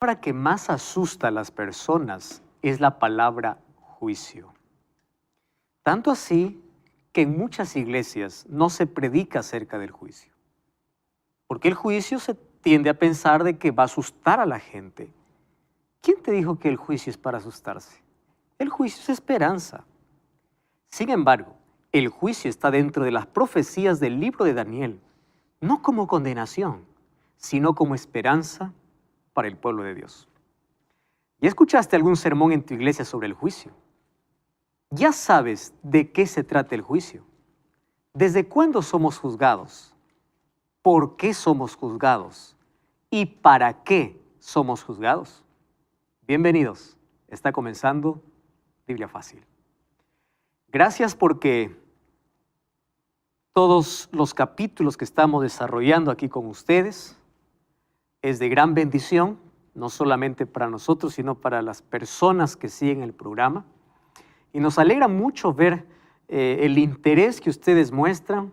palabra que más asusta a las personas es la palabra juicio. Tanto así que en muchas iglesias no se predica acerca del juicio. Porque el juicio se tiende a pensar de que va a asustar a la gente. ¿Quién te dijo que el juicio es para asustarse? El juicio es esperanza. Sin embargo, el juicio está dentro de las profecías del libro de Daniel, no como condenación, sino como esperanza para el pueblo de Dios. ¿Ya escuchaste algún sermón en tu iglesia sobre el juicio? ¿Ya sabes de qué se trata el juicio? ¿Desde cuándo somos juzgados? ¿Por qué somos juzgados? ¿Y para qué somos juzgados? Bienvenidos. Está comenzando Biblia Fácil. Gracias porque todos los capítulos que estamos desarrollando aquí con ustedes es de gran bendición, no solamente para nosotros, sino para las personas que siguen el programa. Y nos alegra mucho ver el interés que ustedes muestran.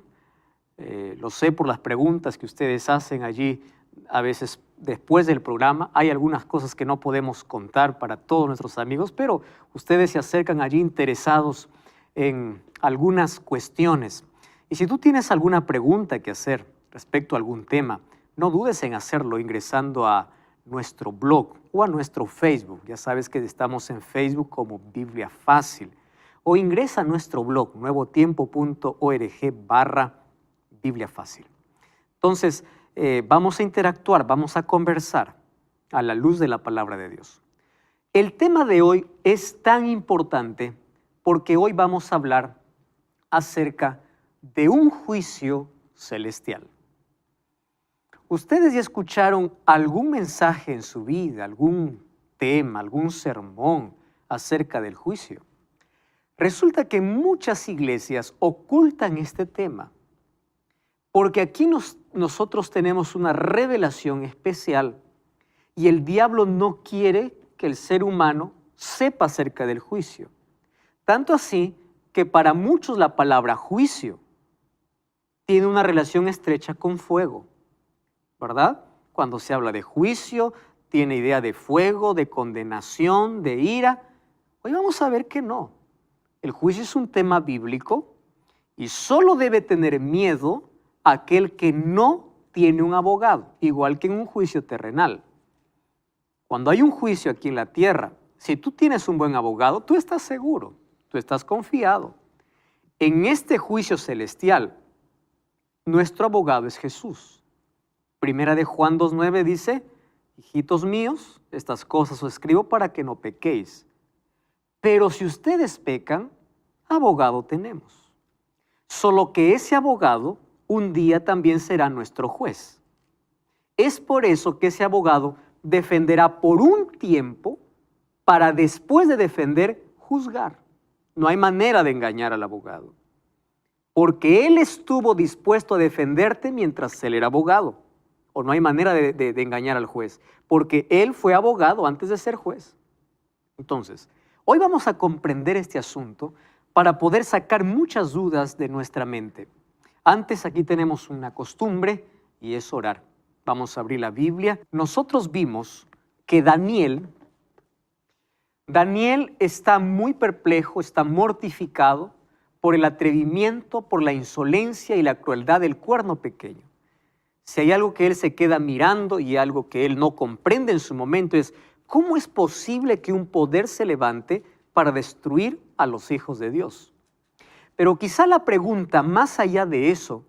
Lo sé por las preguntas que ustedes hacen allí, a veces después del programa. Hay algunas cosas que no podemos contar para todos nuestros amigos, pero ustedes se acercan allí interesados en algunas cuestiones. Y si tú tienes alguna pregunta que hacer respecto a algún tema, no dudes en hacerlo ingresando a nuestro blog o a nuestro Facebook. Ya sabes que estamos en Facebook como Biblia Fácil. O ingresa a nuestro blog, nuevotiempo.org/Biblia Fácil. Entonces, vamos a interactuar, vamos a conversar a la luz de la palabra de Dios. El tema de hoy es tan importante porque hoy vamos a hablar acerca de un juicio celestial. ¿Ustedes ya escucharon algún mensaje en su vida, algún tema, algún sermón acerca del juicio? Resulta que muchas iglesias ocultan este tema, porque aquí nosotros tenemos una revelación especial y el diablo no quiere que el ser humano sepa acerca del juicio. Tanto así que para muchos la palabra juicio tiene una relación estrecha con fuego, ¿verdad? Cuando se habla de juicio, tiene idea de fuego, de condenación, de ira. Hoy vamos a ver que no. El juicio es un tema bíblico y solo debe tener miedo aquel que no tiene un abogado, igual que en un juicio terrenal. Cuando hay un juicio aquí en la tierra, si tú tienes un buen abogado, tú estás seguro, tú estás confiado. En este juicio celestial, nuestro abogado es Jesús. Primera de Juan 2:9 dice, hijitos míos, estas cosas os escribo para que no pequéis. Pero si ustedes pecan, abogado tenemos. Solo que ese abogado un día también será nuestro juez. Es por eso que ese abogado defenderá por un tiempo para después de defender, juzgar. No hay manera de engañar al abogado. Porque él estuvo dispuesto a defenderte mientras él era abogado. O no hay manera de engañar al juez, porque él fue abogado antes de ser juez. Entonces, hoy vamos a comprender este asunto para poder sacar muchas dudas de nuestra mente. Antes aquí tenemos una costumbre y es orar. Vamos a abrir la Biblia. Nosotros vimos que Daniel está muy perplejo, está mortificado por el atrevimiento, por la insolencia y la crueldad del cuerno pequeño. Si hay algo que él se queda mirando y algo que él no comprende en su momento es ¿cómo es posible que un poder se levante para destruir a los hijos de Dios? Pero quizá la pregunta más allá de eso,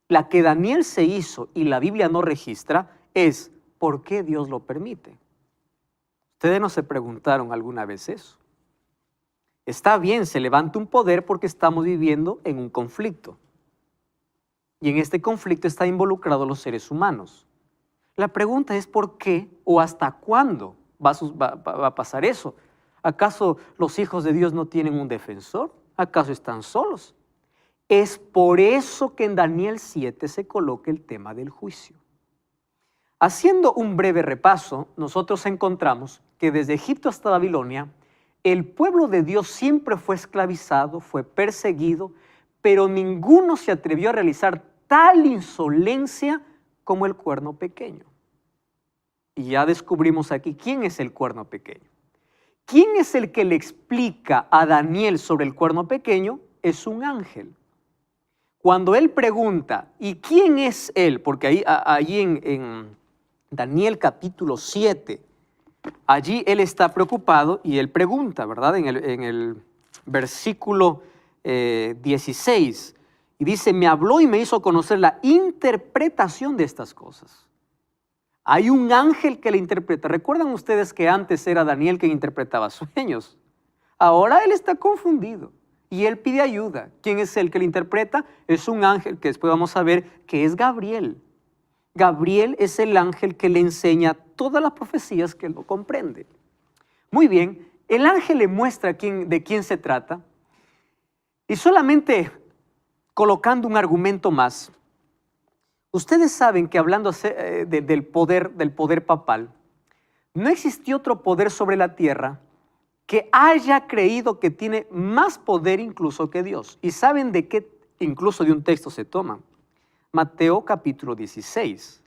la que Daniel se hizo y la Biblia no registra, es ¿por qué Dios lo permite? ¿Ustedes no se preguntaron alguna vez eso? Está bien, se levanta un poder porque estamos viviendo en un conflicto. Y en este conflicto están involucrados los seres humanos. La pregunta es ¿por qué o hasta cuándo va a pasar eso? ¿Acaso los hijos de Dios no tienen un defensor? ¿Acaso están solos? Es por eso que en Daniel 7 se coloca el tema del juicio. Haciendo un breve repaso, nosotros encontramos que desde Egipto hasta Babilonia, el pueblo de Dios siempre fue esclavizado, fue perseguido, pero ninguno se atrevió a realizar tal insolencia como el cuerno pequeño. Y ya descubrimos aquí quién es el cuerno pequeño. ¿Quién es el que le explica a Daniel sobre el cuerno pequeño? Es un ángel. Cuando él pregunta, ¿y quién es él? Porque ahí en Daniel capítulo 7, allí él está preocupado y él pregunta, ¿verdad? En el versículo 16, y dice, me habló y me hizo conocer la interpretación de estas cosas. Hay un ángel que le interpreta. ¿Recuerdan ustedes que antes era Daniel quien interpretaba sueños? Ahora él está confundido y él pide ayuda. ¿Quién es el que le interpreta? Es un ángel que después vamos a ver que es Gabriel. Gabriel es el ángel que le enseña todas las profecías que él no comprende. Muy bien, el ángel le muestra de quién se trata y solamente colocando un argumento más. Ustedes saben que hablando del poder papal, no existió otro poder sobre la tierra que haya creído que tiene más poder incluso que Dios. ¿Y saben de qué incluso de un texto se toma? Mateo capítulo 16.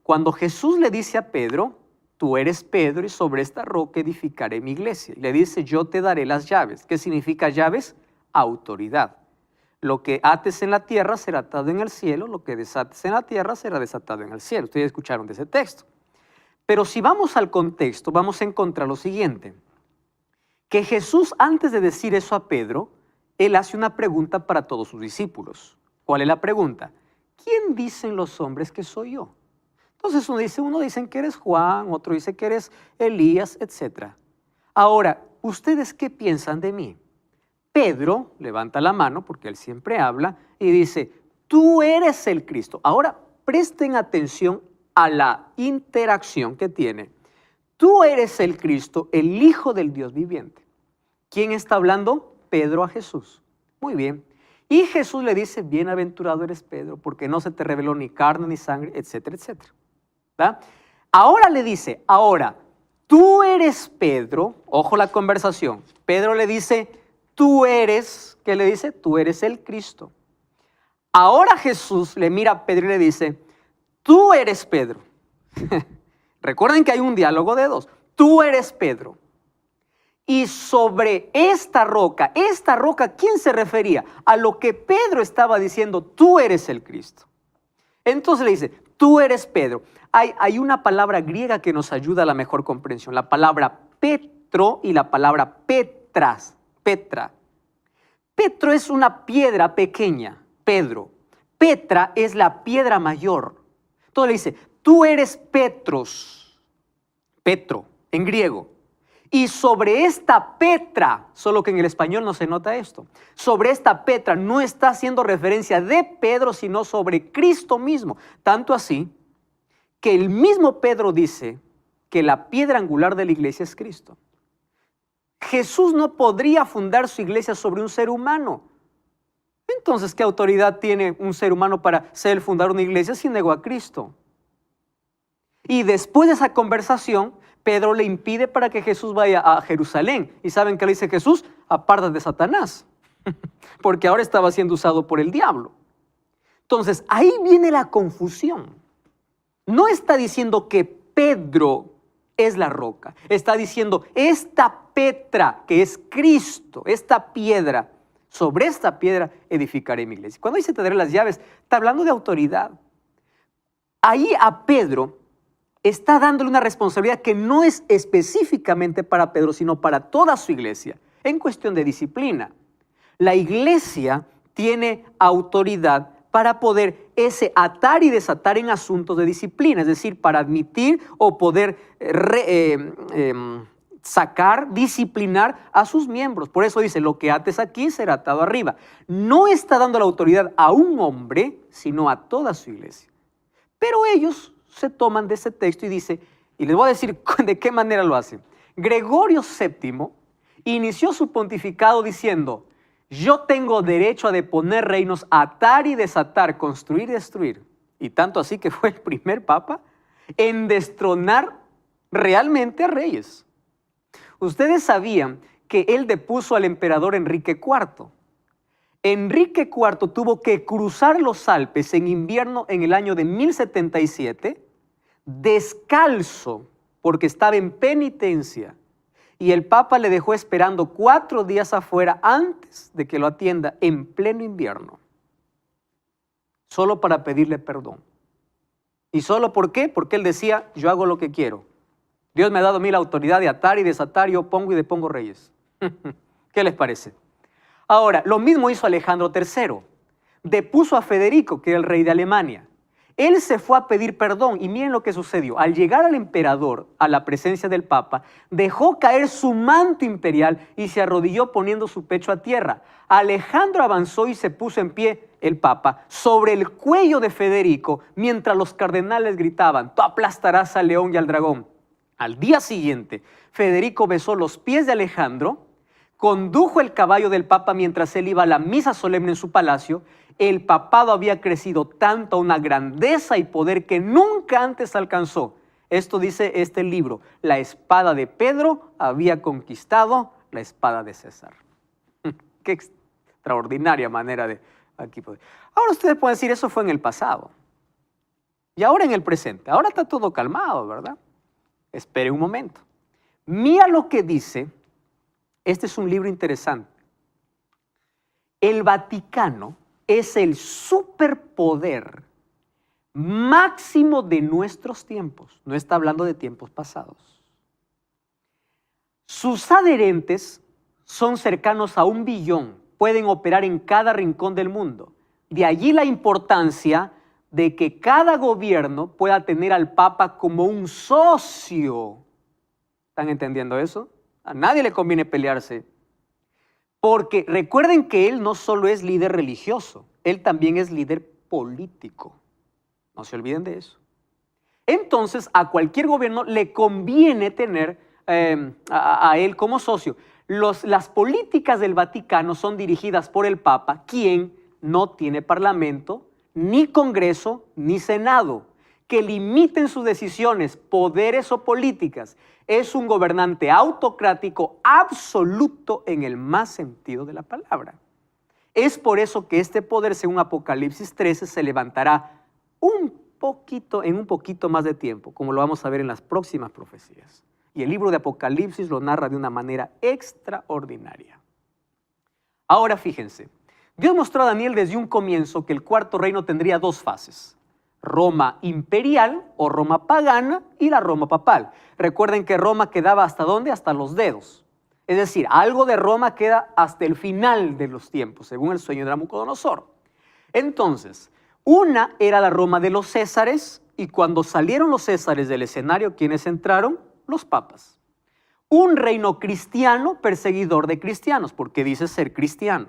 Cuando Jesús le dice a Pedro, tú eres Pedro y sobre esta roca edificaré mi iglesia. Y le dice, yo te daré las llaves. ¿Qué significa llaves? Autoridad. Lo que ates en la tierra será atado en el cielo, lo que desates en la tierra será desatado en el cielo. Ustedes escucharon de ese texto. Pero si vamos al contexto, vamos a encontrar lo siguiente. Que Jesús, antes de decir eso a Pedro, él hace una pregunta para todos sus discípulos. ¿Cuál es la pregunta? ¿Quién dicen los hombres que soy yo? Entonces uno dice que eres Juan, otro dice que eres Elías, etc. Ahora, ¿ustedes qué piensan de mí? Pedro levanta la mano, porque él siempre habla, y dice, tú eres el Cristo. Ahora, presten atención a la interacción que tiene. Tú eres el Cristo, el Hijo del Dios viviente. ¿Quién está hablando? Pedro a Jesús. Muy bien. Y Jesús le dice, bienaventurado eres Pedro, porque no se te reveló ni carne ni sangre, etcétera, etcétera. ¿Verdad? Ahora le dice, tú eres Pedro, ojo la conversación. Pedro le dice, tú eres, ¿qué le dice? Tú eres el Cristo. Ahora Jesús le mira a Pedro y le dice, tú eres Pedro. Recuerden que hay un diálogo de dos. Tú eres Pedro. Y sobre esta roca, ¿quién se refería? A lo que Pedro estaba diciendo, tú eres el Cristo. Entonces le dice, tú eres Pedro. Hay una palabra griega que nos ayuda a la mejor comprensión. La palabra Petro y la palabra Petra. Petro es una piedra pequeña, Pedro. Petra es la piedra mayor. Entonces le dice, tú eres Petros, Petro, en griego. Y sobre esta Petra, solo que en el español no se nota esto, sobre esta Petra no está haciendo referencia de Pedro, sino sobre Cristo mismo. Tanto así que el mismo Pedro dice que la piedra angular de la iglesia es Cristo. Jesús no podría fundar su iglesia sobre un ser humano. Entonces, ¿qué autoridad tiene un ser humano para ser fundar una iglesia si negó a Cristo? Y después de esa conversación, Pedro le impide para que Jesús vaya a Jerusalén. ¿Y saben qué le dice Jesús? Apártate de Satanás, porque ahora estaba siendo usado por el diablo. Entonces, ahí viene la confusión. No está diciendo que Pedro es la roca. Está diciendo, esta Petra, que es Cristo, esta piedra, sobre esta piedra edificaré mi iglesia. Cuando dice te daré las llaves, está hablando de autoridad. Ahí a Pedro está dándole una responsabilidad que no es específicamente para Pedro, sino para toda su iglesia, en cuestión de disciplina. La iglesia tiene autoridad para poder atar y desatar en asuntos de disciplina, es decir, para admitir o poder sacar, disciplinar a sus miembros. Por eso dice, lo que ates aquí será atado arriba. No está dando la autoridad a un hombre, sino a toda su iglesia. Pero ellos se toman de ese texto y dice, y les voy a decir de qué manera lo hacen. Gregorio VII inició su pontificado diciendo, yo tengo derecho a deponer reinos, atar y desatar, construir y destruir. Y tanto así que fue el primer papa en destronar realmente a reyes. Ustedes sabían que él depuso al emperador Enrique IV. Enrique IV tuvo que cruzar los Alpes en invierno en el año de 1077, descalzo, porque estaba en penitencia y el Papa le dejó esperando 4 días afuera antes de que lo atienda en pleno invierno, solo para pedirle perdón. ¿Y solo por qué? Porque él decía, yo hago lo que quiero. Dios me ha dado a mí la autoridad de atar y desatar, yo pongo y depongo reyes. ¿Qué les parece? Ahora, lo mismo hizo Alejandro III. Depuso a Federico, que era el rey de Alemania. Él se fue a pedir perdón y miren lo que sucedió. Al llegar al emperador, a la presencia del Papa, dejó caer su manto imperial y se arrodilló poniendo su pecho a tierra. Alejandro avanzó y se puso en pie, el Papa, sobre el cuello de Federico, mientras los cardenales gritaban, tú aplastarás al león y al dragón. Al día siguiente, Federico besó los pies de Alejandro, condujo el caballo del Papa mientras él iba a la misa solemne en su palacio. El papado había crecido tanto a una grandeza y poder que nunca antes alcanzó. Esto dice este libro, la espada de Pedro había conquistado la espada de César. Qué extraordinaria manera de aquí. Ahora ustedes pueden decir, eso fue en el pasado. Y ahora en el presente. Ahora está todo calmado, ¿verdad? Espere un momento. Mira lo que dice. Este es un libro interesante. El Vaticano es el superpoder máximo de nuestros tiempos. No está hablando de tiempos pasados. Sus adherentes son cercanos a 1 billón. Pueden operar en cada rincón del mundo. De allí la importancia de que cada gobierno pueda tener al Papa como un socio. ¿Están entendiendo eso? A nadie le conviene pelearse. Porque recuerden que él no solo es líder religioso, él también es líder político. No se olviden de eso. Entonces, a cualquier gobierno le conviene tener a él como socio. Las políticas del Vaticano son dirigidas por el Papa, quien no tiene parlamento, ni Congreso, ni Senado, que limiten sus decisiones, poderes o políticas. Es un gobernante autocrático absoluto en el más sentido de la palabra. Es por eso que este poder, según Apocalipsis 13, se levantará en un poquito más de tiempo, como lo vamos a ver en las próximas profecías. Y el libro de Apocalipsis lo narra de una manera extraordinaria. Ahora fíjense, Dios mostró a Daniel desde un comienzo que el 4.º reino tendría 2 fases. Roma imperial o Roma pagana y la Roma papal. Recuerden que Roma quedaba ¿hasta dónde? Hasta los dedos. Es decir, algo de Roma queda hasta el final de los tiempos, según el sueño de Nabucodonosor. Entonces, una era la Roma de los Césares y cuando salieron los Césares del escenario, ¿quiénes entraron? Los papas. Un reino cristiano perseguidor de cristianos, porque dice ser cristiano,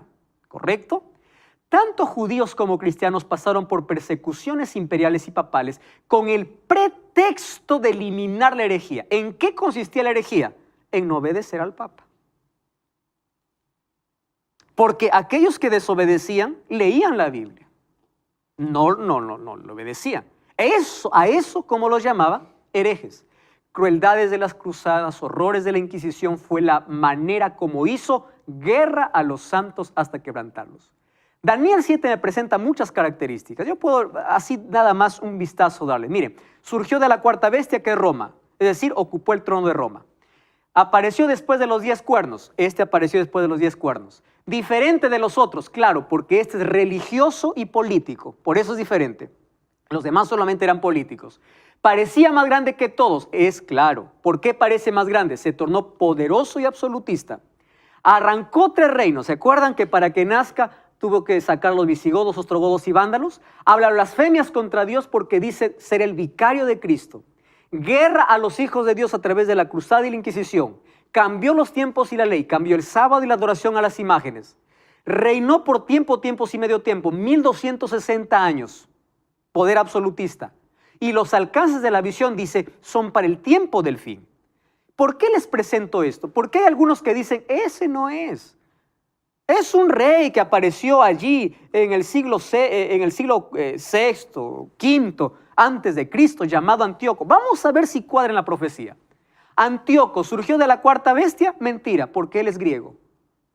¿correcto? Tanto judíos como cristianos pasaron por persecuciones imperiales y papales con el pretexto de eliminar la herejía. ¿En qué consistía la herejía? En no obedecer al Papa. Porque aquellos que desobedecían leían la Biblia. No lo obedecían. A eso, como los llamaba, herejes. Crueldades de las cruzadas, horrores de la Inquisición, fue la manera como hizo guerra a los santos hasta quebrantarlos. Daniel 7 me presenta muchas características. Yo puedo así nada más un vistazo darle. Mire, surgió de la 4ª bestia, que es Roma, es decir, ocupó el trono de Roma. Apareció después de los 10 cuernos. Este apareció después de los 10 cuernos. Diferente de los otros, claro, porque este es religioso y político. Por eso es diferente. Los demás solamente eran políticos. Parecía más grande que todos. Es claro. ¿Por qué parece más grande? Se tornó poderoso y absolutista. Arrancó 3 reinos. ¿Se acuerdan que para que nazca tuvo que sacar a los visigodos, ostrogodos y vándalos? Habla blasfemias contra Dios porque dice ser el vicario de Cristo. Guerra a los hijos de Dios a través de la cruzada y la Inquisición. Cambió los tiempos y la ley. Cambió el sábado y la adoración a las imágenes. Reinó por tiempos y medio tiempo. 1260 años. Poder absolutista. Y los alcances de la visión, dice, son para el tiempo del fin. ¿Por qué les presento esto? Porque hay algunos que dicen, ese no es. Es un rey que apareció allí en el siglo VI, V, antes de Cristo, llamado Antíoco. Vamos a ver si cuadra en la profecía. Antíoco surgió de la 4ª bestia, mentira, porque él es griego.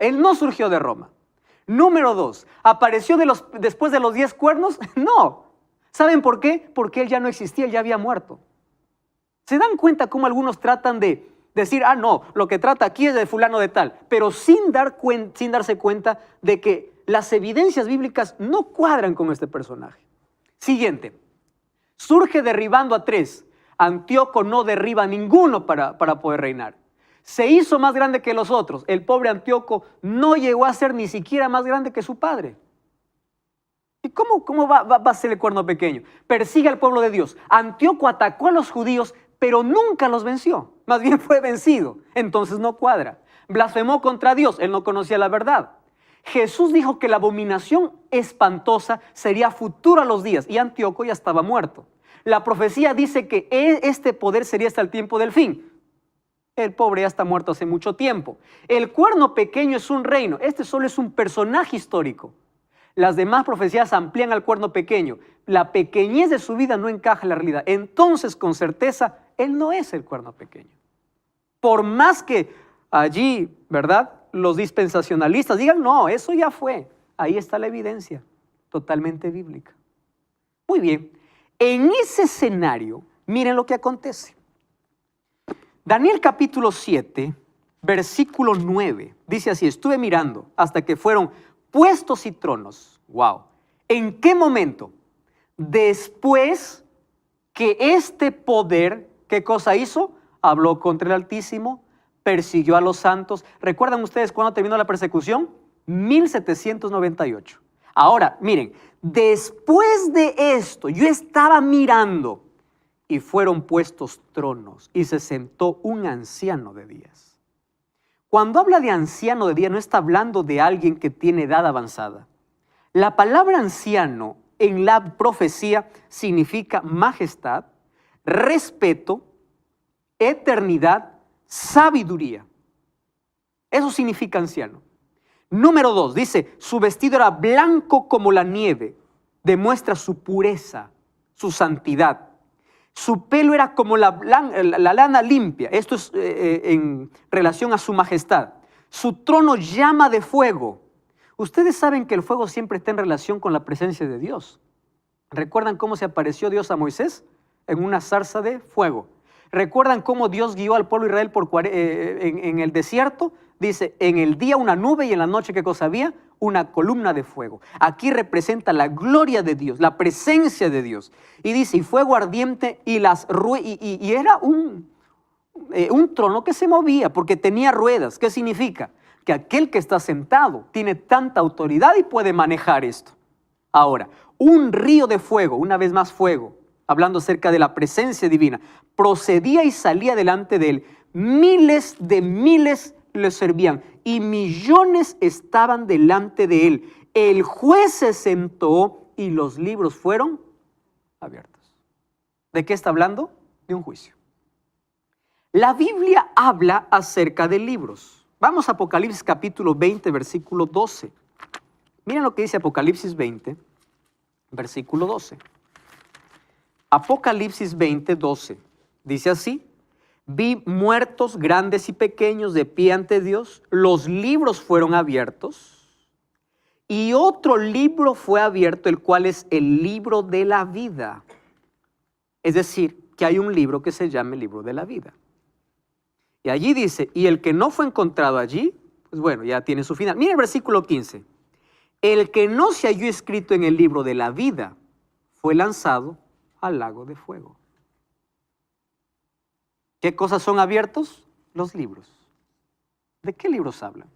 Él no surgió de Roma. Número 2, ¿apareció después de los 10 cuernos? No. ¿Saben por qué? Porque él ya no existía, él ya había muerto. ¿Se dan cuenta cómo algunos tratan de decir, ah, no, lo que trata aquí es de fulano de tal, pero sin darse cuenta de que las evidencias bíblicas no cuadran con este personaje? Siguiente. Surge derribando a 3. Antíoco no derriba a ninguno para poder reinar. Se hizo más grande que los otros. El pobre Antíoco no llegó a ser ni siquiera más grande que su padre. ¿Y cómo va a ser el cuerno pequeño? Persigue al pueblo de Dios. Antíoco atacó a los judíos, pero nunca los venció. Más bien fue vencido. Entonces no cuadra. Blasfemó contra Dios. Él no conocía la verdad. Jesús dijo que la abominación espantosa sería futura a los días y Antíoco ya estaba muerto. La profecía dice que este poder sería hasta el tiempo del fin. El pobre ya está muerto hace mucho tiempo. El cuerno pequeño es un reino. Este solo es un personaje histórico. Las demás profecías amplían al cuerno pequeño. La pequeñez de su vida no encaja en la realidad. Entonces, con certeza, él no es el cuerno pequeño. Por más que allí, ¿verdad?, los dispensacionalistas digan, no, eso ya fue. Ahí está la evidencia, totalmente bíblica. Muy bien, en ese escenario, miren lo que acontece. Daniel capítulo 7, versículo 9, dice así, estuve mirando hasta que fueron puestos y tronos. Wow. ¿En qué momento? Después que este poder, ¿qué cosa hizo? Habló contra el Altísimo, persiguió a los santos. ¿Recuerdan ustedes cuándo terminó la persecución? 1798. Ahora, miren, después de esto, yo estaba mirando y fueron puestos tronos y se sentó un anciano de días. Cuando habla de anciano de días, no está hablando de alguien que tiene edad avanzada. La palabra anciano en la profecía significa majestad, respeto, eternidad, sabiduría. Eso significa anciano. Número 2, dice, su vestido era blanco como la nieve, demuestra su pureza, su santidad. Su pelo era como la lana limpia, esto es en relación a su majestad. Su trono llama de fuego. Ustedes saben que el fuego siempre está en relación con la presencia de Dios. ¿Recuerdan cómo se apareció Dios a Moisés? En una zarza de fuego. ¿Recuerdan cómo Dios guió al pueblo de Israel en el desierto? Dice, en el día una nube y en la noche, ¿qué cosa había? Una columna de fuego. Aquí representa la gloria de Dios, la presencia de Dios. Y dice, y fuego ardiente y era un trono que se movía porque tenía ruedas. ¿Qué significa? Que aquel que está sentado tiene tanta autoridad y puede manejar esto. Ahora, un río de fuego, una vez más fuego, hablando acerca de la presencia divina, procedía y salía delante de él. Miles de miles le servían y millones estaban delante de él. El juez se sentó y los libros fueron abiertos. ¿De qué está hablando? De un juicio. La Biblia habla acerca de libros. Vamos a Apocalipsis capítulo 20, versículo 12. Miren lo que dice Apocalipsis 20, versículo 12. Apocalipsis 20, 12. Dice así, vi muertos grandes y pequeños de pie ante Dios, los libros fueron abiertos y otro libro fue abierto, el cual es el libro de la vida. Es decir, que hay un libro que se llama el libro de la vida. Y allí dice, y el que no fue encontrado allí, pues bueno, ya tiene su final. Mira el versículo 15. El que no se halló escrito en el libro de la vida fue lanzado al lago de fuego. ¿Qué cosas son abiertos? Los libros. ¿De qué libros hablan?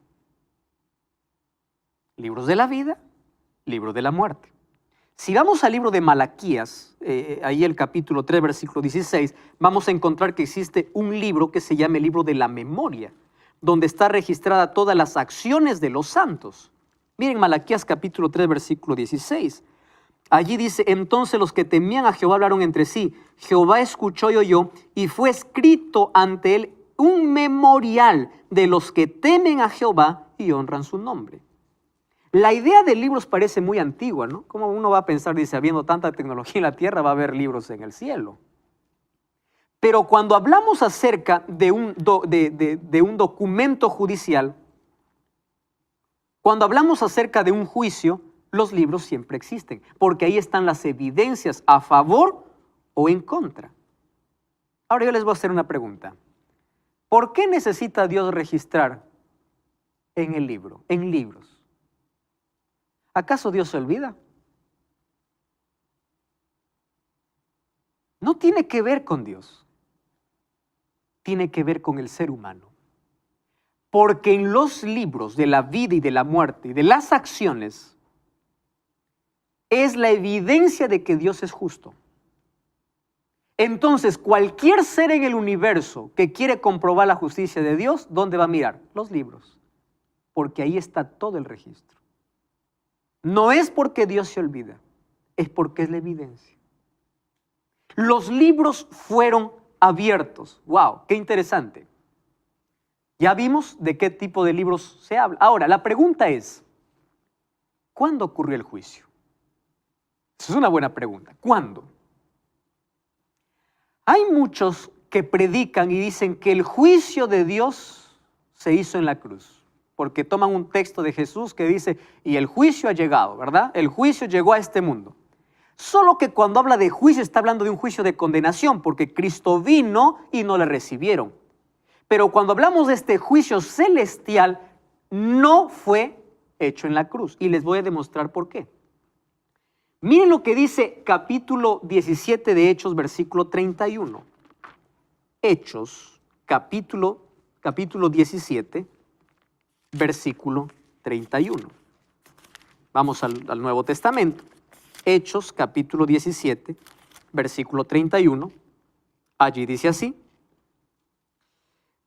Libros de la vida, libros de la muerte. Si vamos al libro de Malaquías, ahí el capítulo 3, versículo 16, vamos a encontrar que existe un libro que se llama el libro de la memoria, donde está registrada todas las acciones de los santos. Miren Malaquías capítulo 3, versículo 16. Allí dice, entonces los que temían a Jehová hablaron entre sí. Jehová escuchó y oyó, y fue escrito ante él un memorial de los que temen a Jehová y honran su nombre. La idea de libros parece muy antigua, ¿no? ¿Cómo uno va a pensar, dice, habiendo tanta tecnología en la tierra, va a haber libros en el cielo? Pero cuando hablamos acerca de un documento judicial, cuando hablamos acerca de un juicio, los libros siempre existen, porque ahí están las evidencias a favor o en contra. Ahora yo les voy a hacer una pregunta. ¿Por qué necesita Dios registrar en el libro, en libros? ¿Acaso Dios se olvida? No tiene que ver con Dios. Tiene que ver con el ser humano. Porque en los libros de la vida y de la muerte y de las acciones es la evidencia de que Dios es justo. Entonces, cualquier ser en el universo que quiere comprobar la justicia de Dios, ¿dónde va a mirar? Los libros. Porque ahí está todo el registro. No es porque Dios se olvida, es porque es la evidencia. Los libros fueron abiertos. ¡Wow! ¡Qué interesante! Ya vimos de qué tipo de libros se habla. Ahora, la pregunta es, ¿cuándo ocurrió el juicio? Esa es una buena pregunta. ¿Cuándo? Hay muchos que predican y dicen que el juicio de Dios se hizo en la cruz, porque toman un texto de Jesús que dice, y el juicio ha llegado, ¿verdad? El juicio llegó a este mundo. Solo que cuando habla de juicio está hablando de un juicio de condenación, porque Cristo vino y no le recibieron. Pero cuando hablamos de este juicio celestial, no fue hecho en la cruz. Y les voy a demostrar por qué. Miren lo que dice capítulo 17 de Hechos, versículo 31. Hechos, capítulo 17, versículo 31. Vamos al Nuevo Testamento. Hechos, capítulo 17, versículo 31. Allí dice así.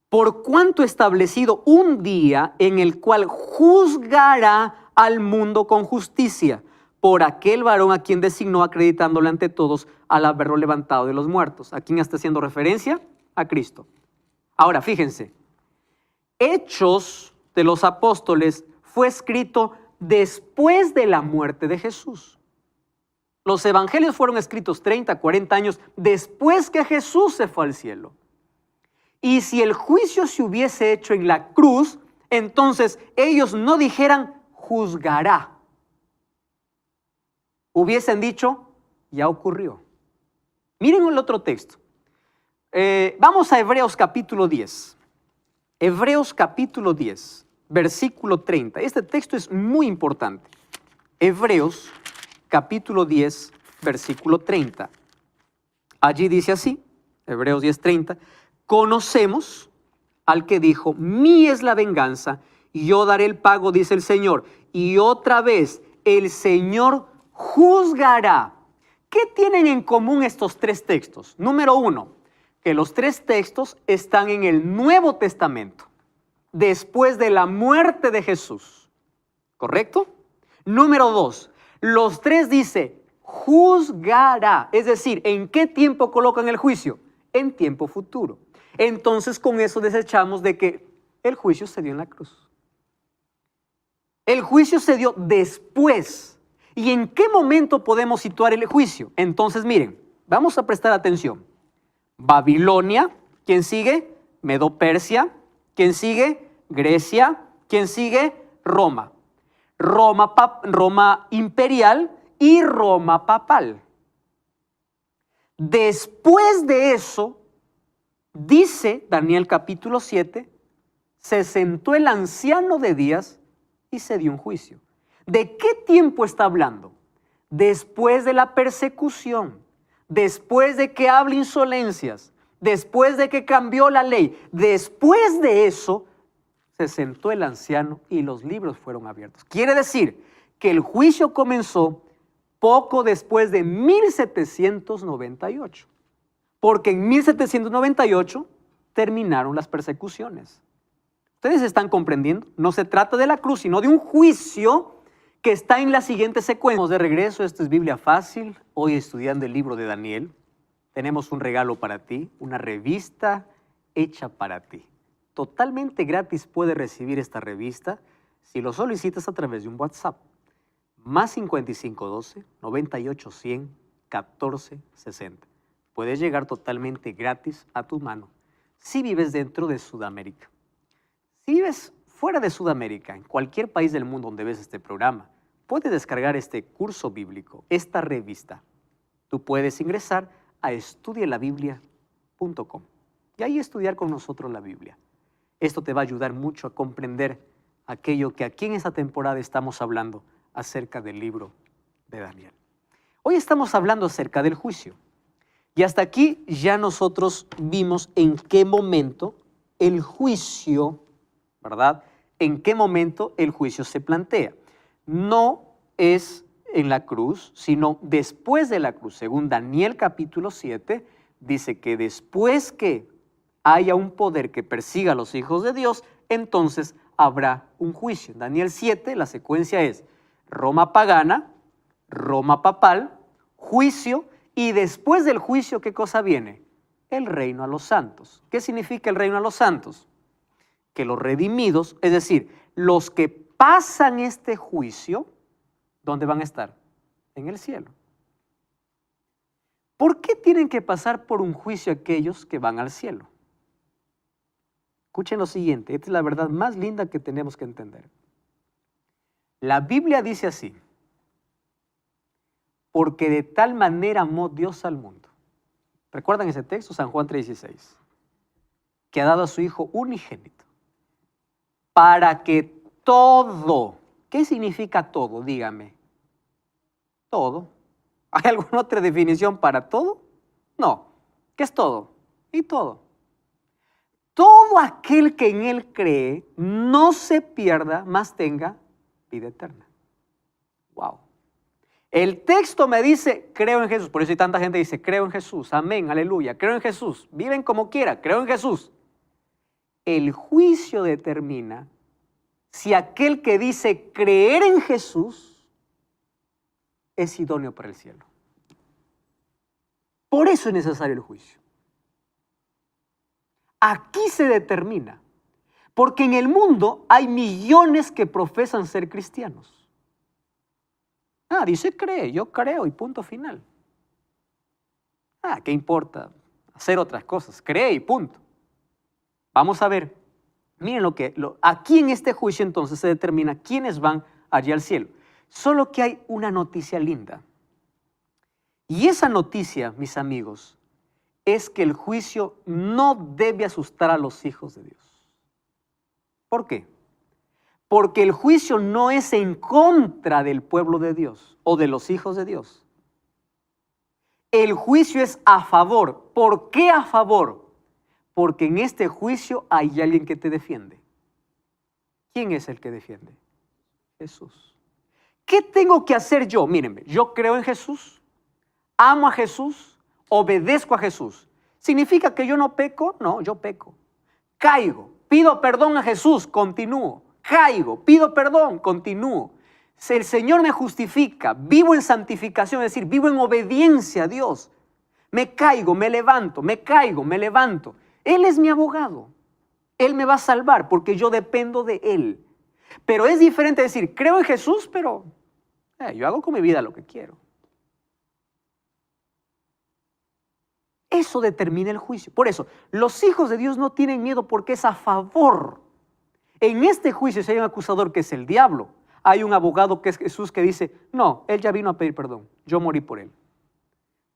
Por cuanto establecido un día en el cual juzgará al mundo con justicia, por aquel varón a quien designó, acreditándole ante todos al haberlo levantado de los muertos. ¿A quién está haciendo referencia? A Cristo. Ahora, fíjense, Hechos de los Apóstoles fue escrito después de la muerte de Jesús. Los evangelios fueron escritos 30, 40 años después que Jesús se fue al cielo. Y si el juicio se hubiese hecho en la cruz, entonces ellos no dijeran juzgará. Hubiesen dicho, ya ocurrió. Miren el otro texto. Vamos a Hebreos capítulo 10. Hebreos capítulo 10, versículo 30. Este texto es muy importante. Hebreos capítulo 10, versículo 30. Allí dice así, Hebreos 10, 30. Conocemos al que dijo, mí es la venganza, y yo daré el pago, dice el Señor. Y otra vez, el Señor juzgará. ¿Qué tienen en común estos tres textos? Número uno, que los tres textos están en el Nuevo Testamento, después de la muerte de Jesús. ¿Correcto? Número dos, los tres dice, juzgará. Es decir, ¿en qué tiempo colocan el juicio? En tiempo futuro. Entonces con eso desechamos de que el juicio se dio en la cruz. El juicio se dio después. ¿Y en qué momento podemos situar el juicio? Entonces miren, vamos a prestar atención. Babilonia, ¿quién sigue? Medo-Persia, ¿quién sigue? Grecia, ¿quién sigue? Roma. Roma imperial y Roma papal. Después de eso, dice Daniel capítulo 7, se sentó el anciano de días y se dio un juicio. ¿De qué tiempo está hablando? Después de la persecución, después de que habla insolencias, después de que cambió la ley, después de eso, se sentó el anciano y los libros fueron abiertos. Quiere decir que el juicio comenzó poco después de 1798. Porque en 1798 terminaron las persecuciones. ¿Ustedes están comprendiendo? No se trata de la cruz, sino de un juicio que está en la siguiente secuencia. De regreso, esto es Biblia Fácil, hoy estudiando el libro de Daniel. Tenemos un regalo para ti, una revista hecha para ti. Totalmente gratis puedes recibir esta revista si lo solicitas a través de un WhatsApp. Más 5512 98 100 14 60. Puedes llegar totalmente gratis a tu mano si vives dentro de Sudamérica. Si vives fuera de Sudamérica, en cualquier país del mundo donde ves este programa, puedes descargar este curso bíblico, esta revista. Tú puedes ingresar a estudielabiblia.com. y ahí estudiar con nosotros la Biblia. Esto te va a ayudar mucho a comprender aquello que aquí en esta temporada estamos hablando acerca del libro de Daniel. Hoy estamos hablando acerca del juicio. Y hasta aquí ya nosotros vimos en qué momento el juicio, ¿verdad? En qué momento el juicio se plantea. No es en la cruz, sino después de la cruz. Según Daniel capítulo 7, dice que después que haya un poder que persiga a los hijos de Dios, entonces habrá un juicio. En Daniel 7 la secuencia es Roma pagana, Roma papal, juicio, y después del juicio, ¿qué cosa viene? El reino a los santos. ¿Qué significa el reino a los santos? Que los redimidos, es decir, los que pasan este juicio, ¿dónde van a estar? En el cielo. ¿Por qué tienen que pasar por un juicio aquellos que van al cielo? Escuchen lo siguiente, esta es la verdad más linda que tenemos que entender. La Biblia dice así: porque de tal manera amó Dios al mundo. ¿Recuerdan ese texto? San Juan 3:16. Que ha dado a su Hijo unigénito. Para que todo, ¿qué significa todo? Dígame. Todo. ¿Hay alguna otra definición para todo? No. ¿Qué es todo? Y todo. Todo aquel que en Él cree no se pierda, mas tenga vida eterna. Wow. El texto me dice, creo en Jesús. Por eso hay tanta gente que dice, creo en Jesús, amén, aleluya, creo en Jesús. Viven como quiera, creo en Jesús. El juicio determina si aquel que dice creer en Jesús es idóneo para el cielo. Por eso es necesario el juicio. Aquí se determina, porque en el mundo hay millones que profesan ser cristianos. Dice cree, yo creo y punto final. ¿Qué importa hacer otras cosas? Cree y punto. Vamos a ver, miren aquí en este juicio entonces se determina quiénes van allí al cielo. Solo que hay una noticia linda. Y esa noticia, mis amigos, es que el juicio no debe asustar a los hijos de Dios. ¿Por qué? Porque el juicio no es en contra del pueblo de Dios o de los hijos de Dios. El juicio es a favor. ¿Por qué a favor? Porque en este juicio hay alguien que te defiende. ¿Quién es el que defiende? Jesús. ¿Qué tengo que hacer yo? Mírenme, yo creo en Jesús, amo a Jesús, obedezco a Jesús. ¿Significa que yo no peco? No, yo peco. Caigo, pido perdón a Jesús, continúo. Caigo, pido perdón, continúo. Si el Señor me justifica, vivo en santificación, es decir, vivo en obediencia a Dios. Me caigo, me levanto, me caigo, me levanto. Él es mi abogado. Él me va a salvar porque yo dependo de Él. Pero es diferente decir, creo en Jesús, pero yo hago con mi vida lo que quiero. Eso determina el juicio. Por eso, los hijos de Dios no tienen miedo porque es a favor. En este juicio, si hay un acusador que es el diablo, hay un abogado que es Jesús que dice, no, Él ya vino a pedir perdón, yo morí por Él.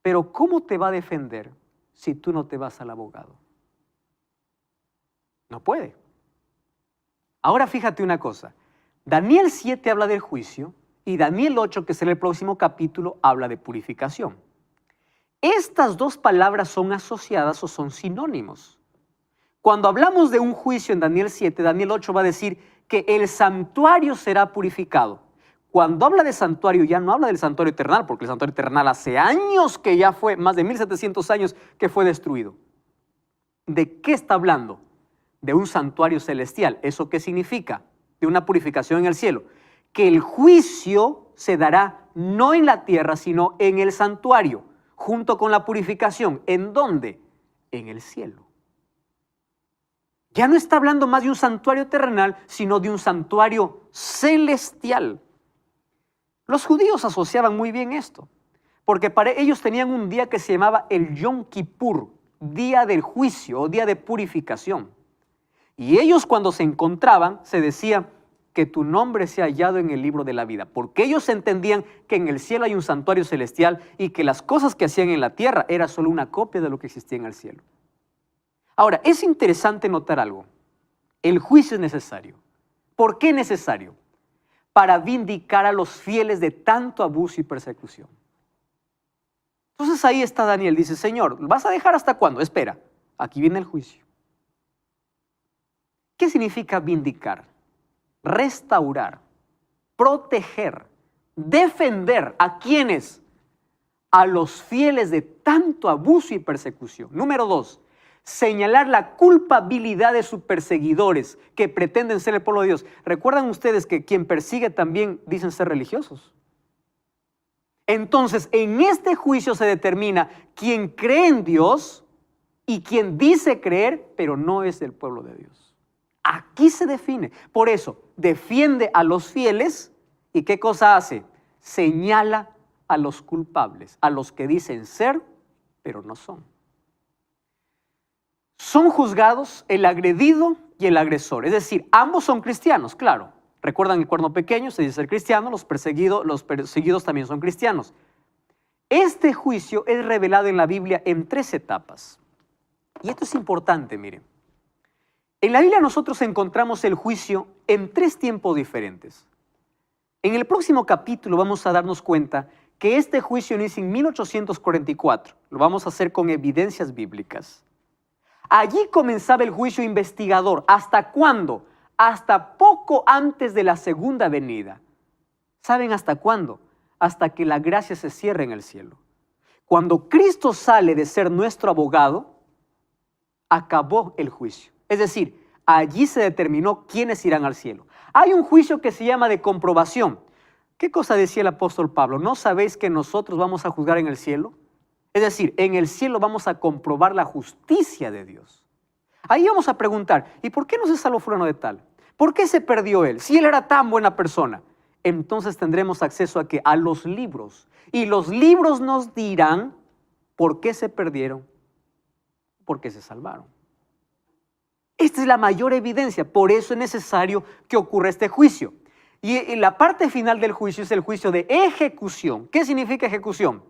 Pero ¿cómo te va a defender si tú no te vas al abogado? No puede. Ahora fíjate una cosa, Daniel 7 habla del juicio y Daniel 8, que será el próximo capítulo, habla de purificación. Estas dos palabras son asociadas o son sinónimos. Cuando hablamos de un juicio en Daniel 7, Daniel 8 va a decir que el santuario será purificado. Cuando habla de santuario ya no habla del santuario eternal, porque el santuario eternal hace años que ya fue, más de 1700 años que fue destruido. ¿De qué está hablando? De un santuario celestial. ¿Eso qué significa? De una purificación en el cielo. Que el juicio se dará no en la tierra, sino en el santuario, junto con la purificación. ¿En dónde? En el cielo. Ya no está hablando más de un santuario terrenal, sino de un santuario celestial. Los judíos asociaban muy bien esto, porque para ellos tenían un día que se llamaba el Yom Kippur, día del juicio o día de purificación. Y ellos cuando se encontraban, se decía que tu nombre sea hallado en el libro de la vida, porque ellos entendían que en el cielo hay un santuario celestial y que las cosas que hacían en la tierra era solo una copia de lo que existía en el cielo. Ahora, es interesante notar algo. El juicio es necesario. ¿Por qué necesario? Para vindicar a los fieles de tanto abuso y persecución. Entonces ahí está Daniel, dice, Señor, ¿vas a dejar hasta cuándo? Espera, aquí viene el juicio. ¿Qué significa vindicar? Restaurar, proteger, defender. ¿A quiénes? A los fieles de tanto abuso y persecución. Número 2, señalar la culpabilidad de sus perseguidores que pretenden ser el pueblo de Dios. ¿Recuerdan ustedes que quien persigue también dicen ser religiosos? Entonces, en este juicio se determina quién cree en Dios y quien dice creer, pero no es del pueblo de Dios. Aquí se define. Por eso, defiende a los fieles y ¿qué cosa hace? Señala a los culpables, a los que dicen ser, pero no son. Son juzgados el agredido y el agresor. Es decir, ambos son cristianos, claro. Recuerdan el cuerno pequeño, se dice ser cristiano, los perseguidos también son cristianos. Este juicio es revelado en la Biblia en 3 etapas. Y esto es importante, miren. En la Biblia nosotros encontramos el juicio en 3 tiempos diferentes. En el próximo capítulo vamos a darnos cuenta que este juicio inicia en 1844. Lo vamos a hacer con evidencias bíblicas. Allí comenzaba el juicio investigador. ¿Hasta cuándo? Hasta poco antes de la segunda venida. ¿Saben hasta cuándo? Hasta que la gracia se cierre en el cielo. Cuando Cristo sale de ser nuestro abogado, acabó el juicio. Es decir, allí se determinó quiénes irán al cielo. Hay un juicio que se llama de comprobación. ¿Qué cosa decía el apóstol Pablo? ¿No sabéis que nosotros vamos a juzgar en el cielo? Es decir, en el cielo vamos a comprobar la justicia de Dios. Ahí vamos a preguntar, ¿y por qué no se salvó fulano de tal? ¿Por qué se perdió él? Si él era tan buena persona. Entonces tendremos acceso a ¿qué? A los libros. Y los libros nos dirán por qué se perdieron, por qué se salvaron. Esta es la mayor evidencia, por eso es necesario que ocurra este juicio. Y la parte final del juicio es el juicio de ejecución. ¿Qué significa ejecución?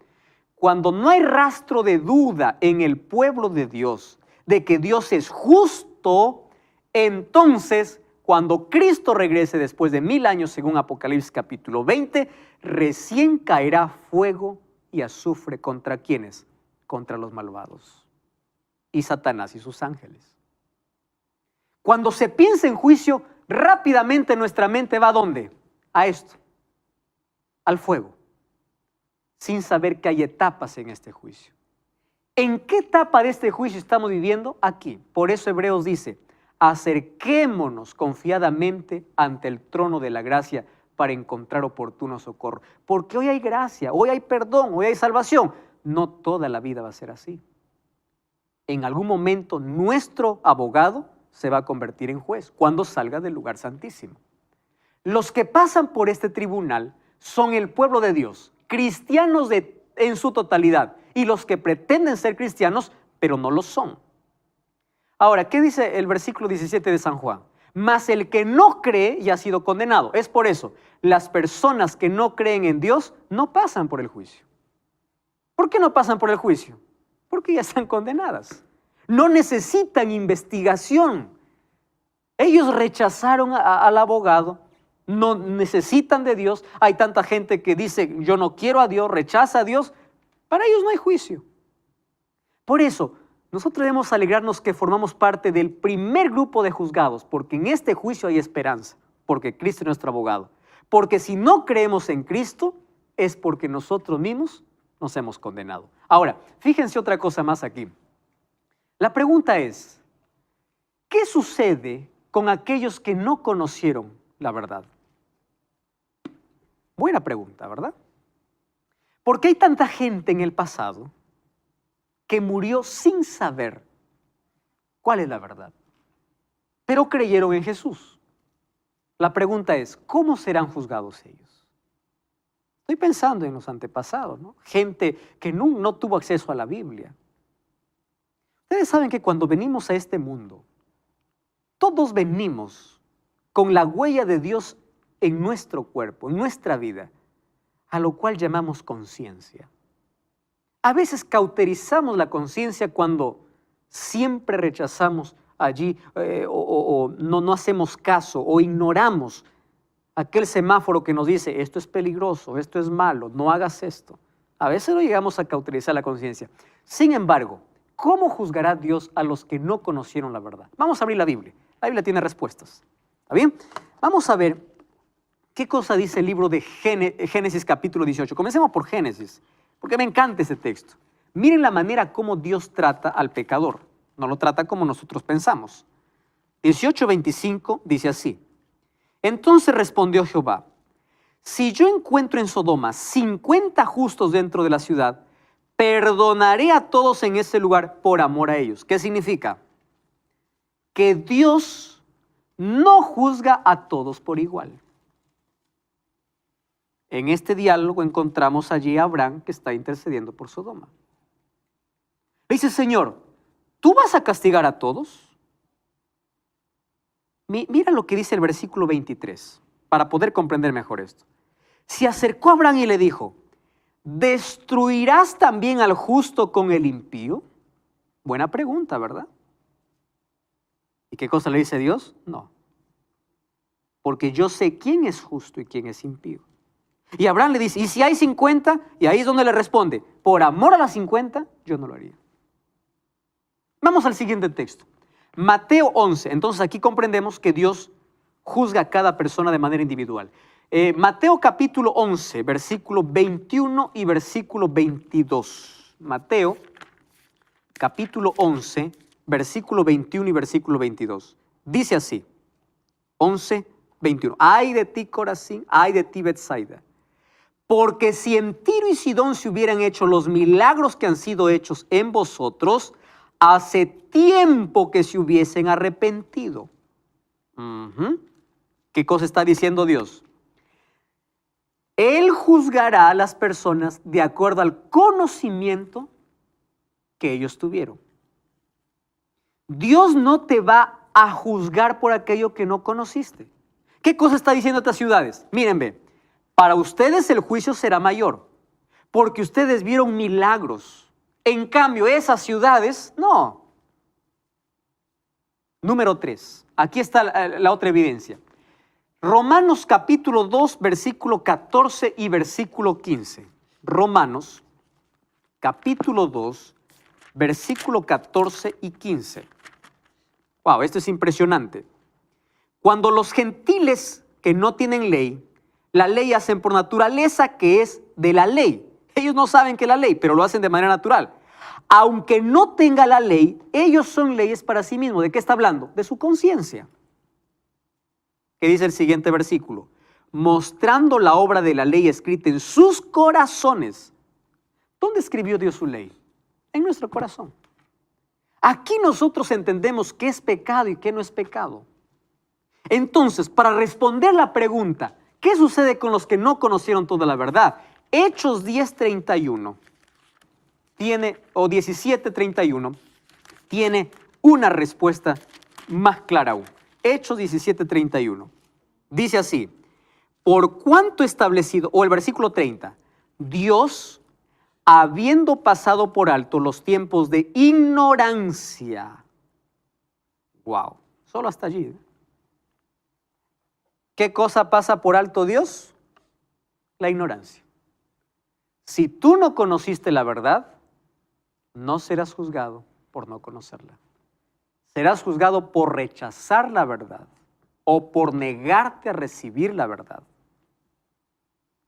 Cuando no hay rastro de duda en el pueblo de Dios, de que Dios es justo, entonces, cuando Cristo regrese después de 1000 años, según Apocalipsis capítulo 20, recién caerá fuego y azufre ¿contra quiénes? Contra los malvados y Satanás y sus ángeles. Cuando se piensa en juicio, rápidamente nuestra mente va ¿a dónde? A esto, al fuego, sin saber que hay etapas en este juicio. ¿En qué etapa de este juicio estamos viviendo? Aquí. Por eso Hebreos dice, acerquémonos confiadamente ante el trono de la gracia para encontrar oportuno socorro. Porque hoy hay gracia, hoy hay perdón, hoy hay salvación. No toda la vida va a ser así. En algún momento nuestro abogado se va a convertir en juez cuando salga del lugar santísimo. Los que pasan por este tribunal son el pueblo de Dios, cristianos en su totalidad, y los que pretenden ser cristianos, pero no lo son. Ahora, ¿qué dice el versículo 17 de San Juan? Mas el que no cree ya ha sido condenado. Es por eso, las personas que no creen en Dios no pasan por el juicio. ¿Por qué no pasan por el juicio? Porque ya están condenadas. No necesitan investigación. Ellos rechazaron al abogado, no necesitan de Dios. Hay tanta gente que dice, yo no quiero a Dios, rechaza a Dios. Para ellos no hay juicio. Por eso, nosotros debemos alegrarnos que formamos parte del primer grupo de juzgados, porque en este juicio hay esperanza, porque Cristo es nuestro abogado. Porque si no creemos en Cristo, es porque nosotros mismos nos hemos condenado. Ahora, fíjense otra cosa más aquí. La pregunta es, ¿qué sucede con aquellos que no conocieron la verdad? Buena pregunta, ¿verdad? Porque hay tanta gente en el pasado que murió sin saber cuál es la verdad, pero creyeron en Jesús. La pregunta es, ¿cómo serán juzgados ellos? Estoy pensando en los antepasados, ¿no? Gente que no tuvo acceso a la Biblia. Ustedes saben que cuando venimos a este mundo, todos venimos con la huella de Dios en nuestro cuerpo, en nuestra vida, a lo cual llamamos conciencia. A veces cauterizamos la conciencia cuando Siempre rechazamos allí o no hacemos caso o ignoramos aquel semáforo que nos dice esto es peligroso, esto es malo, no hagas esto. A veces no llegamos a cauterizar la conciencia. Sin embargo, ¿cómo juzgará Dios a los que no conocieron la verdad? Vamos a abrir la Biblia. La Biblia tiene respuestas. ¿Está bien? Vamos a ver qué cosa dice el libro de Génesis capítulo 18. Comencemos por Génesis, porque me encanta ese texto. Miren la manera como Dios trata al pecador. No lo trata como nosotros pensamos. 18:25 dice así. Entonces respondió Jehová, si yo encuentro en Sodoma 50 justos dentro de la ciudad, perdonaré a todos en ese lugar por amor a ellos. ¿Qué significa? Que Dios no juzga a todos por igual. En este diálogo encontramos allí a Abraham que está intercediendo por Sodoma. Le dice, Señor, ¿tú vas a castigar a todos? Mira lo que dice el versículo 23, para poder comprender mejor esto. Se acercó a Abraham y le dijo, ¿destruirás también al justo con el impío? Buena pregunta, ¿verdad? ¿Y qué cosa le dice Dios? No. Porque yo sé quién es justo y quién es impío. Y Abraham le dice, ¿y si hay 50? Y ahí es donde le responde, por amor a las 50, yo no lo haría. Vamos al siguiente texto. Mateo 11. Entonces aquí comprendemos que Dios juzga a cada persona de manera individual. Mateo capítulo 11, versículo 21 y versículo 22. Mateo capítulo 11, versículo 21 y versículo 22. Dice así, 11, 21. Ay de ti, Corazín, ay de ti, Betsaida. Porque si en Tiro y Sidón se hubieran hecho los milagros que han sido hechos en vosotros, hace tiempo que se hubiesen arrepentido. ¿Qué cosa está diciendo Dios? Él juzgará a las personas de acuerdo al conocimiento que ellos tuvieron. Dios no te va a juzgar por aquello que no conociste. ¿Qué cosa está diciendo estas ciudades? Miren, ve, para ustedes el juicio será mayor, porque ustedes vieron milagros. En cambio, esas ciudades, no. Número 3. Aquí está la otra evidencia. Romanos capítulo 2, versículo 14 y versículo 15. Romanos capítulo 2, versículo 14 y 15. Wow, esto es impresionante. Cuando los gentiles que no tienen ley, la ley hacen por naturaleza que es de la ley. Ellos no saben que es la ley, pero lo hacen de manera natural. Aunque no tenga la ley, ellos son leyes para sí mismos. ¿De qué está hablando? De su conciencia. ¿Qué dice el siguiente versículo? Mostrando la obra de la ley escrita en sus corazones. ¿Dónde escribió Dios su ley? En nuestro corazón. Aquí nosotros entendemos qué es pecado y qué no es pecado. Entonces, para responder la pregunta, ¿qué sucede con los que no conocieron toda la verdad? Hechos 10:31 tiene, o 17:31, tiene una respuesta más clara aún. Hechos 17:31. Dice así, por cuanto establecido, o el versículo 30, Dios, habiendo pasado por alto los tiempos de ignorancia. Wow, solo hasta allí. ¿Qué cosa pasa por alto Dios? La ignorancia. Si tú no conociste la verdad, no serás juzgado por no conocerla. Serás juzgado por rechazar la verdad o por negarte a recibir la verdad.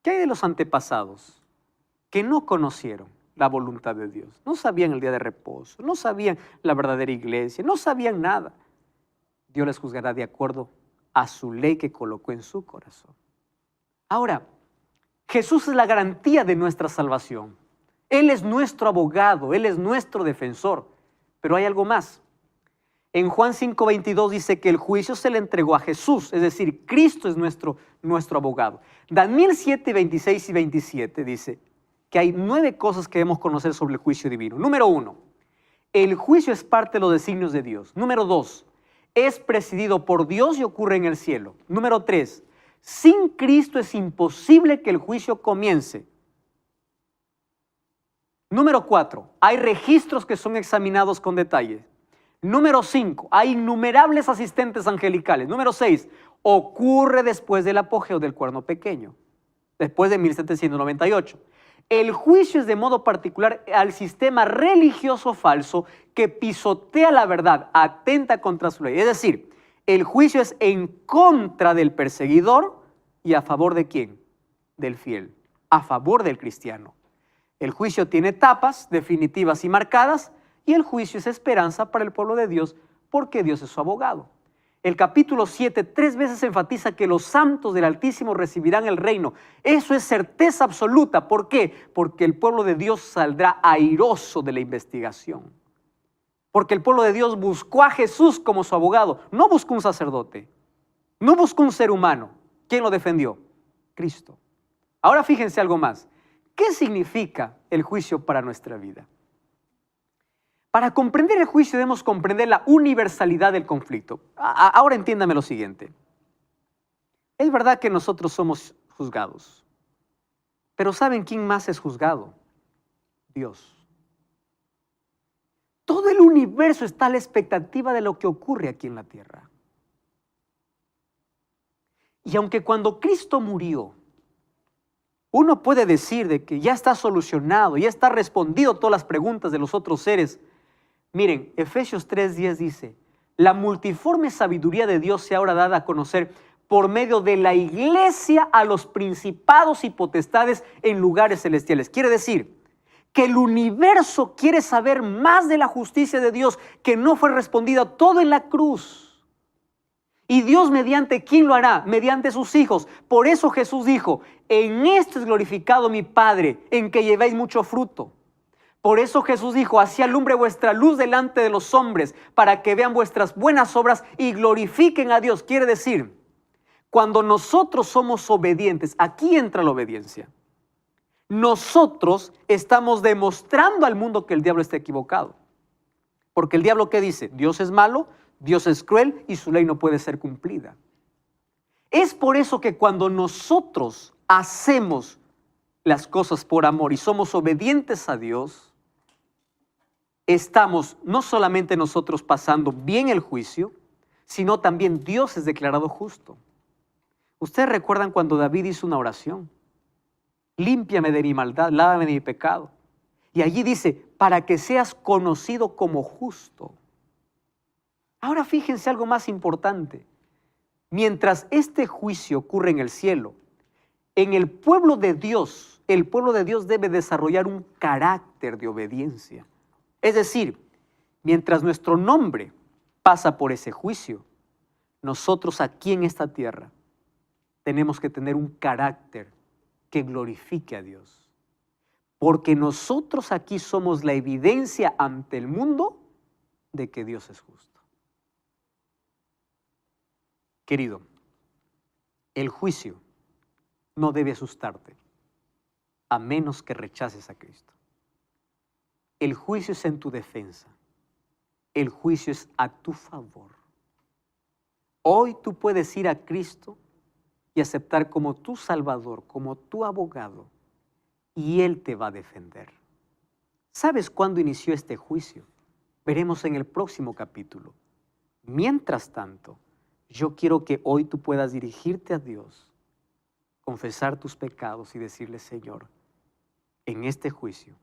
¿Qué hay de los antepasados que no conocieron la voluntad de Dios? No sabían el día de reposo, no sabían la verdadera iglesia, no sabían nada. Dios les juzgará de acuerdo a su ley que colocó en su corazón. Ahora, Jesús es la garantía de nuestra salvación. Él es nuestro abogado, Él es nuestro defensor. Pero hay algo más. En Juan 5:22 dice que el juicio se le entregó a Jesús, es decir, Cristo es nuestro abogado. Daniel 7:26 y 27 dice que hay 9 cosas que debemos conocer sobre el juicio divino. Número 1, el juicio es parte de los designios de Dios. Número 2, es presidido por Dios y ocurre en el cielo. Número 3, sin Cristo es imposible que el juicio comience. Número 4, hay registros que son examinados con detalle. Número 5, hay innumerables asistentes angelicales. Número 6, ocurre después del apogeo del cuerno pequeño, después de 1798. El juicio es de modo particular al sistema religioso falso que pisotea la verdad, atenta contra su ley. Es decir, el juicio es en contra del perseguidor y a favor de ¿quién? Del fiel, a favor del cristiano. El juicio tiene etapas definitivas y marcadas, y el juicio es esperanza para el pueblo de Dios porque Dios es su abogado. El capítulo 7 3 veces enfatiza que los santos del Altísimo recibirán el reino. Eso es certeza absoluta. ¿Por qué? Porque el pueblo de Dios saldrá airoso de la investigación. Porque el pueblo de Dios buscó a Jesús como su abogado. No buscó un sacerdote. No buscó un ser humano. ¿Quién lo defendió? Cristo. Ahora fíjense algo más. ¿Qué significa el juicio para nuestra vida? Para comprender el juicio debemos comprender la universalidad del conflicto. Ahora entiéndame lo siguiente. Es verdad que nosotros somos juzgados, pero ¿saben quién más es juzgado? Dios. Todo el universo está a la expectativa de lo que ocurre aquí en la tierra. Y aunque cuando Cristo murió, uno puede decir de que ya está solucionado, ya está respondido todas las preguntas de los otros seres. Miren, Efesios 3:10 dice, la multiforme sabiduría de Dios se ha ahora dada a conocer por medio de la iglesia a los principados y potestades en lugares celestiales. Quiere decir que el universo quiere saber más de la justicia de Dios que no fue respondida todo en la cruz. Y Dios mediante ¿quién lo hará? Mediante sus hijos. Por eso Jesús dijo, en esto es glorificado mi Padre, en que llevéis mucho fruto. Por eso Jesús dijo, así alumbre vuestra luz delante de los hombres, para que vean vuestras buenas obras y glorifiquen a Dios. Quiere decir, cuando nosotros somos obedientes, aquí entra la obediencia. Nosotros estamos demostrando al mundo que el diablo está equivocado. Porque el diablo, ¿qué dice? Dios es malo, Dios es cruel y su ley no puede ser cumplida. Es por eso que cuando nosotros hacemos las cosas por amor y somos obedientes a Dios, estamos no solamente nosotros pasando bien el juicio, sino también Dios es declarado justo. Ustedes recuerdan cuando David hizo una oración, límpiame de mi maldad, lávame de mi pecado. Y allí dice, para que seas conocido como justo. Ahora fíjense algo más importante. Mientras este juicio ocurre en el cielo, en el pueblo de Dios debe desarrollar un carácter de obediencia. Es decir, mientras nuestro nombre pasa por ese juicio, nosotros aquí en esta tierra tenemos que tener un carácter que glorifique a Dios. Porque nosotros aquí somos la evidencia ante el mundo de que Dios es justo. Querido, el juicio no debe asustarte, a menos que rechaces a Cristo. El juicio es en tu defensa. El juicio es a tu favor. Hoy tú puedes ir a Cristo y aceptar como tu Salvador, como tu abogado, y Él te va a defender. ¿Sabes cuándo inició este juicio? Veremos en el próximo capítulo. Mientras tanto, yo quiero que hoy tú puedas dirigirte a Dios, confesar tus pecados y decirle, Señor, en este juicio,